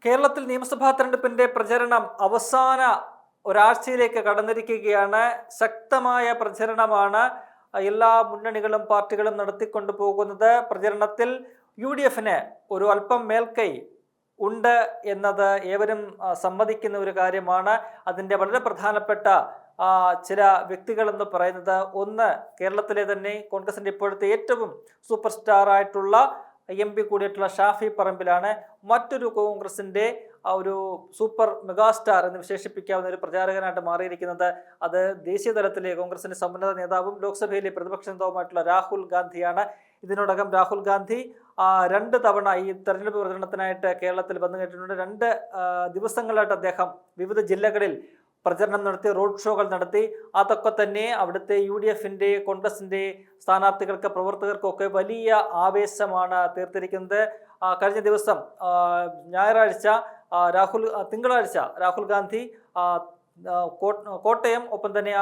കേരളത്തിൽ നിയമസഭാ തെരഞ്ഞെടുപ്പിന്റെ പ്രചരണം അവസാന ഒരാഴ്ചയിലേക്ക് കടന്നിരിക്കുകയാണ്. ശക്തമായ പ്രചരണമാണ് എല്ലാ മുന്നണികളും പാർട്ടികളും നടത്തിക്കൊണ്ടു പോകുന്നത്. പ്രചരണത്തിൽ UDFന് ഒരു അല്പം മേൽക്കൈ ഉണ്ട് എന്നത് ഏവരും സമ്മതിക്കുന്ന ഒരു കാര്യമാണ്. അതിൻ്റെ വളരെ പ്രധാനപ്പെട്ട ചില വ്യക്തികളെന്ന് പറയുന്നത്, ഒന്ന് കേരളത്തിലെ തന്നെ കോൺഗ്രസിൻ്റെ ഇപ്പോഴത്തെ ഏറ്റവും സൂപ്പർ സ്റ്റാർ ആയിട്ടുള്ള MP കൂടിയിട്ടുള്ള ഷാഫി പറമ്പിലാണ്. മറ്റൊരു കോൺഗ്രസിൻ്റെ ഒരു സൂപ്പർ മെഗാസ്റ്റാർ എന്ന് വിശേഷിപ്പിക്കാവുന്ന ഒരു പ്രചാരകനായിട്ട് മാറിയിരിക്കുന്നത് അത് ദേശീയ തലത്തിലെ കോൺഗ്രസിന്റെ സമുന്നത നേതാവും ലോക്സഭയിലെ പ്രതിപക്ഷ നേതാവുമായിട്ടുള്ള രാഹുൽ ഗാന്ധിയാണ്. ഇതിനോടകം രാഹുൽ ഗാന്ധി 2 തവണ ഈ തെരഞ്ഞെടുപ്പ് പ്രചരണത്തിനായിട്ട് കേരളത്തിൽ വന്നു കേട്ടിട്ടുണ്ട്. 2 ദിവസങ്ങളായിട്ട് അദ്ദേഹം വിവിധ ജില്ലകളിൽ പ്രചരണം നടത്തി, റോഡ് ഷോകൾ നടത്തി. അതൊക്കെ തന്നെ അവിടുത്തെ UDFന്റെ കോൺഗ്രസിന്റെ സ്ഥാനാർത്ഥികൾക്ക്, പ്രവർത്തകർക്കൊക്കെ വലിയ ആവേശമാണ് തീർത്തിരിക്കുന്നത്. കഴിഞ്ഞ ദിവസം തിങ്കളാഴ്ച രാഹുൽ ഗാന്ധി കോട്ടയം ഒപ്പം തന്നെ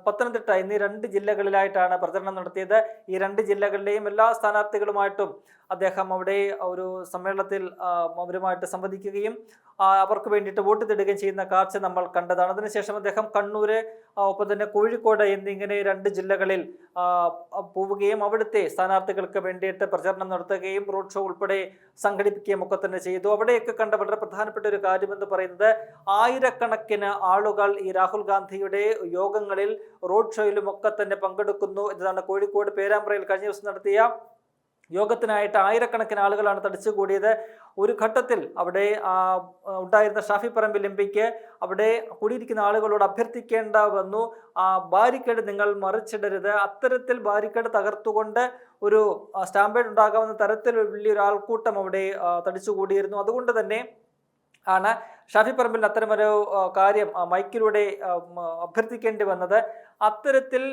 പത്തനംതിട്ട എന്നീ 2 ജില്ലകളിലായിട്ടാണ് പ്രചരണം നടത്തിയത്. ഈ 2 ജില്ലകളിലെയും എല്ലാ സ്ഥാനാർത്ഥികളുമായിട്ടും അദ്ദേഹം അവിടെ ഒരു സമ്മേളനത്തിൽ അവരുമായിട്ട് സംവദിക്കുകയും അവർക്ക് വേണ്ടിയിട്ട് വോട്ട് തേടുകയും ചെയ്യുന്ന കാഴ്ച നമ്മൾ കണ്ടതാണ്. അതിനുശേഷം അദ്ദേഹം കണ്ണൂര് ഒപ്പം തന്നെ കോഴിക്കോട് എന്നിങ്ങനെ 2 ജില്ലകളിൽ പോവുകയും അവിടുത്തെ സ്ഥാനാർത്ഥികൾക്ക് വേണ്ടിയിട്ട് പ്രചരണം നടത്തുകയും റോഡ് ഷോ ഉൾപ്പെടെ സംഘടിപ്പിക്കുകയും ഒക്കെ തന്നെ ചെയ്തു. അവിടെയൊക്കെ കണ്ട വളരെ പ്രധാനപ്പെട്ട ഒരു കാര്യമെന്ന് പറയുന്നത്, ആയിരക്കണക്കിന് ആളുകൾ ഈ രാഹുൽ ഗാന്ധിയുടെ യോഗങ്ങളിൽ, റോഡ് ഷോയിലും ഒക്കെ തന്നെ പങ്കെടുക്കുന്നു എന്നതാണ്. കോഴിക്കോട് പേരാമ്പ്രയിൽ കഴിഞ്ഞ ദിവസം നടത്തിയ യോഗത്തിനായിട്ട് ആയിരക്കണക്കിന് ആളുകളാണ് തടിച്ചുകൂടിയത്. ഒരു ഘട്ടത്തിൽ അവിടെ ഉണ്ടായിരുന്ന ഷാഫി പറമ്പിൽ MPക്ക് അവിടെ കൂടിയിരിക്കുന്ന ആളുകളോട് അഭ്യർത്ഥിക്കേണ്ട വന്നു, ബാരിക്കേഡ് നിങ്ങൾ മറിച്ചിടരുത്. അത്തരത്തിൽ ബാരിക്കേഡ് തകർത്തുകൊണ്ട് ഒരു സ്റ്റാമ്പേഡ് ഉണ്ടാകാവുന്ന തരത്തിൽ വലിയൊരു ആൾക്കൂട്ടം അവിടെ തടിച്ചുകൂടിയിരുന്നു. അതുകൊണ്ട് തന്നെ ആണ് ഷാഫി പറമ്പിൽ അത്തരമൊരു കാര്യം മൈക്കിലൂടെ അഭ്യർത്ഥിക്കേണ്ടി വന്നത്. അത്തരത്തിൽ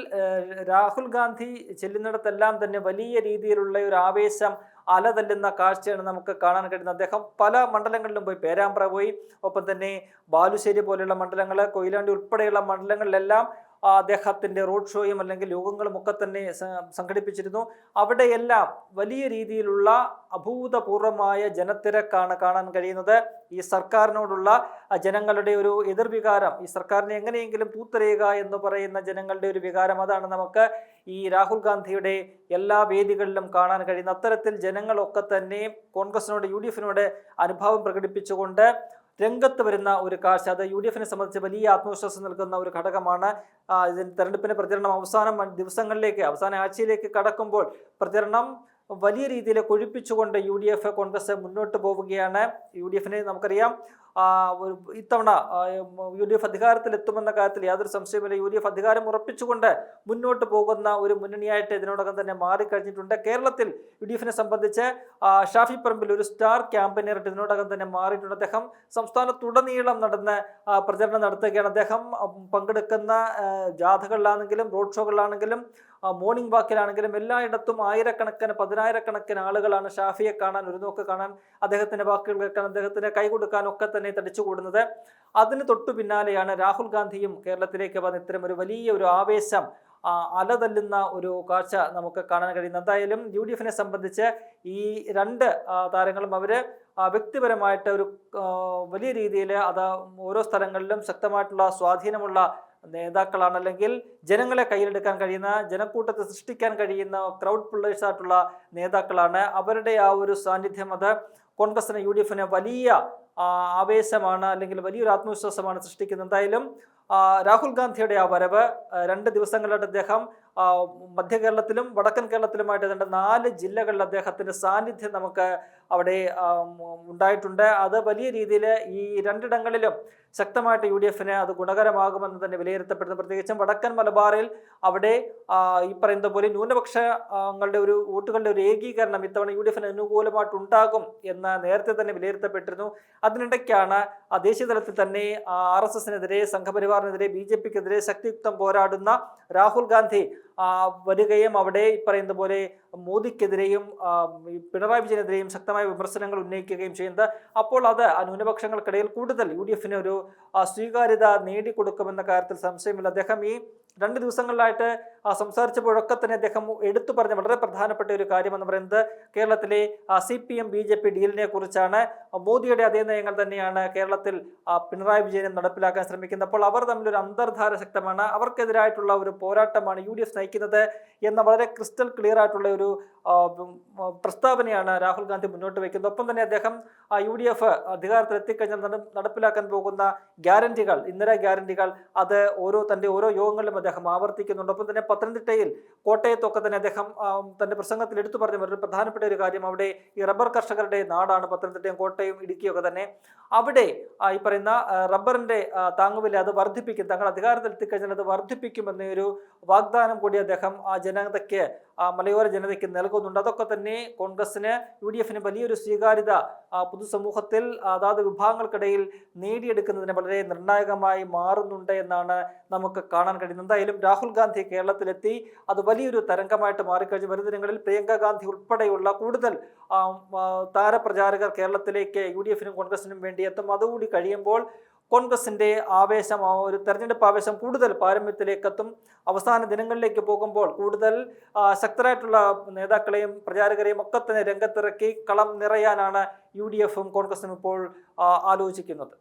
രാഹുൽ ഗാന്ധി ചെല്ലുന്നിടത്തെല്ലാം തന്നെ വലിയ രീതിയിലുള്ള ഒരു ആവേശം അലതല്ലുന്ന കാഴ്ചയാണ് നമുക്ക് കാണാൻ കഴിയുന്നത്. അദ്ദേഹം പല മണ്ഡലങ്ങളിലും പോയി, പേരാമ്പ്ര പോയി, ഒപ്പം തന്നെ ബാലുശ്ശേരി പോലെയുള്ള മണ്ഡലങ്ങൾ, കൊയിലാണ്ടി ഉൾപ്പെടെയുള്ള മണ്ഡലങ്ങളിലെല്ലാം അദ്ദേഹത്തിൻ്റെ റോഡ് ഷോയും അല്ലെങ്കിൽ യോഗങ്ങളും ഒക്കെ തന്നെ സംഘടിപ്പിച്ചിരുന്നു. അവിടെയെല്ലാം വലിയ രീതിയിലുള്ള അഭൂതപൂർവമായ ജനത്തിരക്കാണ് കാണാൻ കഴിയുന്നത്. ഈ സർക്കാരിനോടുള്ള ജനങ്ങളുടെ ഒരു എതിർവികാരം, ഈ സർക്കാരിനെ എങ്ങനെയെങ്കിലും തൂത്തെറിയുക എന്ന് പറയുന്ന ജനങ്ങളുടെ ഒരു വികാരം, അതാണ് നമുക്ക് ഈ രാഹുൽ ഗാന്ധിയുടെ എല്ലാ വേദികളിലും കാണാൻ കഴിയുന്നത്. അത്തരത്തിൽ ജനങ്ങളൊക്കെ തന്നെ കോൺഗ്രസിനോട്, UDFനോട് അനുഭാവം പ്രകടിപ്പിച്ചുകൊണ്ട് രംഗത്ത് വരുന്ന ഒരു കാഴ്ച, അത് UDFനെ സംബന്ധിച്ച് വലിയ ആത്മവിശ്വാസം നൽകുന്ന ഒരു ഘടകമാണ്. തെരഞ്ഞെടുപ്പിന്റെ പ്രചരണം അവസാന ആഴ്ചയിലേക്ക് കടക്കുമ്പോൾ പ്രചരണം വലിയ രീതിയിൽ കൊഴുപ്പിച്ചുകൊണ്ട് UDF കോൺഗ്രസ് മുന്നോട്ട് പോവുകയാണ്. UDFനെ നമുക്കറിയാം, ഇത്തവണ UDF അധികാരത്തിലെത്തുമെന്ന കാര്യത്തിൽ യാതൊരു സംശയമില്ല. UDF അധികാരം ഉറപ്പിച്ചുകൊണ്ട് മുന്നോട്ട് പോകുന്ന ഒരു മുന്നണിയായിട്ട് ഇതിനോടകം തന്നെ മാറിക്കഴിഞ്ഞിട്ടുണ്ട്. കേരളത്തിൽ UDFനെ സംബന്ധിച്ച് ഷാഫി പറമ്പിൽ ഒരു സ്റ്റാർ ക്യാമ്പയിനറായിട്ട് ഇതിനോടകം തന്നെ മാറിയിട്ടുണ്ട്. അദ്ദേഹം സംസ്ഥാനത്തുടനീളം നടന്ന് പ്രചരണം നടത്തുകയാണ്. അദ്ദേഹം പങ്കെടുക്കുന്ന ജാഥകളിലാണെങ്കിലും റോഡ് ഷോകളിലാണെങ്കിലും മോർണിംഗ് വാക്കിലാണെങ്കിലും എല്ലായിടത്തും ആയിരക്കണക്കിന്, 10,000-കണക്കിന് ആളുകളാണ് ഷാഫിയെ കാണാൻ, ഒരു നോക്ക് കാണാൻ, അദ്ദേഹത്തിന്റെ വാക്കുകൾ കേൾക്കാൻ, അദ്ദേഹത്തിന് കൈ കൊടുക്കാനൊക്കെ തന്നെ തടിച്ചുകൂടുന്നത്. അതിന് തൊട്ടു പിന്നാലെയാണ് രാഹുൽ ഗാന്ധിയും കേരളത്തിലേക്ക് വന്ന് ഇത്തരം ഒരു വലിയ ഒരു ആവേശം അലതല്ലുന്ന ഒരു കാഴ്ച നമുക്ക് കാണാൻ കഴിയുന്നത്. എന്തായാലും UDFനെ സംബന്ധിച്ച് ഈ 2 താരങ്ങളും അവർ വ്യക്തിപരമായിട്ട് ഒരു വലിയ രീതിയിൽ അത് ഓരോ സ്ഥലങ്ങളിലും ശക്തമായിട്ടുള്ള സ്വാധീനമുള്ള നേതാക്കളാണ്, അല്ലെങ്കിൽ ജനങ്ങളെ കയ്യിലെടുക്കാൻ കഴിയുന്ന, ജനക്കൂട്ടത്തെ സൃഷ്ടിക്കാൻ കഴിയുന്ന ക്രൗഡ് പുള്ളേഴ്സ് ആയിട്ടുള്ള നേതാക്കളാണ്. അവരുടെ ആ ഒരു സാന്നിധ്യം അത് കോൺഗ്രസിന്, UDFന് വലിയ ആവേശമാണ്, അല്ലെങ്കിൽ വലിയൊരു ആത്മവിശ്വാസമാണ് സൃഷ്ടിക്കുന്നത്. എന്തായാലും രാഹുൽ ഗാന്ധിയുടെ ആ വരവ് 2 ദിവസങ്ങളായിട്ട് അദ്ദേഹം മധ്യ കേരളത്തിലും വടക്കൻ കേരളത്തിലുമായിട്ട് 4 ജില്ലകളിൽ അദ്ദേഹത്തിൻ്റെ സാന്നിധ്യം നമുക്ക് അവിടെ ഉണ്ടായിട്ടുണ്ട്. അത് വലിയ രീതിയിൽ ഈ 2ഇടങ്ങളിലും ശക്തമായിട്ട് UDFന് അത് ഗുണകരമാകുമെന്ന് തന്നെ വിലയിരുത്തപ്പെടുന്നു. പ്രത്യേകിച്ചും വടക്കൻ മലബാറിൽ അവിടെ ഈ പറയുന്ന പോലെ ന്യൂനപക്ഷങ്ങളുടെ വോട്ടുകളുടെ ഒരു ഏകീകരണം ഇത്തവണ UDFന് അനുകൂലമായിട്ടുണ്ടാകും എന്ന് നേരത്തെ തന്നെ വിലയിരുത്തപ്പെട്ടിരുന്നു. അതിനിടയ്ക്കാണ് ദേശീയ തലത്തിൽ തന്നെ RSSനെതിരെ, സംഘപരിവാറിനെതിരെ, BJPക്കെതിരെ ശക്തിയുക്തം പോരാടുന്ന രാഹുൽ ഗാന്ധി വരികയും അവിടെ ഈ പറയുന്ന പോലെ മോദിക്കെതിരെയും പിണറായി വിജയനെതിരെയും ശക്തമായ വിമർശനങ്ങൾ ഉന്നയിക്കുകയും ചെയ്യുന്നത്. അപ്പോൾ അത് ന്യൂനപക്ഷങ്ങൾക്കിടയിൽ കൂടുതൽ UDFന് ഒരു സ്വീകാര്യത നേടിക്കൊടുക്കുമെന്ന കാര്യത്തിൽ സംശയമില്ല. അദ്ദേഹം ഈ 2 ദിവസങ്ങളിലായിട്ട് സംസാരിച്ചപ്പോഴൊക്കെ തന്നെ അദ്ദേഹം എടുത്തു പറഞ്ഞ വളരെ പ്രധാനപ്പെട്ട ഒരു കാര്യമെന്ന് പറയുന്നത് കേരളത്തിലെ CPM BJP ഡീലിനെ കുറിച്ചാണ്. മോദിയുടെ അതേ നയങ്ങൾ തന്നെയാണ് കേരളത്തിൽ പിണറായി വിജയനും നടപ്പിലാക്കാൻ ശ്രമിക്കുന്നത്. അപ്പോൾ അവർ തമ്മിലൊരു അന്തർധാര ശക്തമാണ്, അവർക്കെതിരായിട്ടുള്ള ഒരു പോരാട്ടമാണ് UDF നയിക്കുന്നത് എന്ന വളരെ ക്രിസ്റ്റൽ ക്ലിയർ ആയിട്ടുള്ള ഒരു പ്രസ്താവനയാണ് രാഹുൽ ഗാന്ധി മുന്നോട്ട് വയ്ക്കുന്നത്. ഒപ്പം തന്നെ അദ്ദേഹം UDF അധികാരത്തിൽ എത്തിക്കഴിഞ്ഞാൽ നടപ്പിലാക്കാൻ പോകുന്ന ഗ്യാരണ്ടികൾ, ഇന്ദിരാ ഗ്യാരണ്ടികൾ, അത് തന്റെ ഓരോ യോഗങ്ങളിലും അദ്ദേഹം ആവർത്തിക്കുന്നുണ്ട്. ഒപ്പം തന്നെ പത്തനംതിട്ടയിൽ, കോട്ടയത്തൊക്കെ തന്നെ അദ്ദേഹം തന്റെ പ്രസംഗത്തിൽ എടുത്തു പറഞ്ഞ ഒരു പ്രധാനപ്പെട്ട ഒരു കാര്യം, അവിടെ ഈ റബ്ബർ കർഷകരുടെ നാടാണ് പത്തനംതിട്ടയും കോട്ടയം ഇടുക്കിയൊക്കെ തന്നെ. അവിടെ ഈ പറയുന്ന റബ്ബറിന്റെ താങ്ങുവില അത് വർദ്ധിപ്പിക്കും, തങ്ങൾ അധികാരത്തിൽ എത്തിക്കഴിഞ്ഞാൽ അത് വർദ്ധിപ്പിക്കുമെന്നൊരു വാഗ്ദാനം കൂടി അദ്ദേഹം ആ ജനതയ്ക്ക്, മലയോര ജനതയ്ക്ക് നൽകുന്നുണ്ട്. അതൊക്കെ തന്നെ കോൺഗ്രസിന്, UDFന് വലിയൊരു സ്വീകാര്യത പൊതുസമൂഹത്തിൽ അതാത് വിഭാഗങ്ങൾക്കിടയിൽ നേടിയെടുക്കുന്നതിന് വളരെ നിർണായകമായി മാറുന്നുണ്ട് എന്നാണ് നമുക്ക് കാണാൻ കഴിയുന്നത്. എന്തായാലും രാഹുൽ ഗാന്ധി കേരളത്തിലെത്തി, അത് വലിയൊരു തരംഗമായിട്ട് മാറിക്കഴിഞ്ഞു. വരും ദിനങ്ങളിൽ പ്രിയങ്ക ഗാന്ധി ഉൾപ്പെടെയുള്ള കൂടുതൽ താരപ്രചാരകർ കേരളത്തിലേക്ക് UDFനും കോൺഗ്രസിനും വേണ്ടി എത്തും. അതുകൂടി കഴിയുമ്പോൾ കോൺഗ്രസിന്റെ ആവേശം, ഒരു തെരഞ്ഞെടുപ്പ് ആവേശം കൂടുതൽ പാരമ്യത്തിലേക്ക് എത്തും. അവസാന ദിനങ്ങളിലേക്ക് പോകുമ്പോൾ കൂടുതൽ ശക്തരായിട്ടുള്ള നേതാക്കളെയും പ്രചാരകരെയും ഒക്കെ തന്നെ രംഗത്തിറക്കി കളം നിറയാനാണ് UDFും കോൺഗ്രസും ഇപ്പോൾ ആലോചിക്കുന്നത്.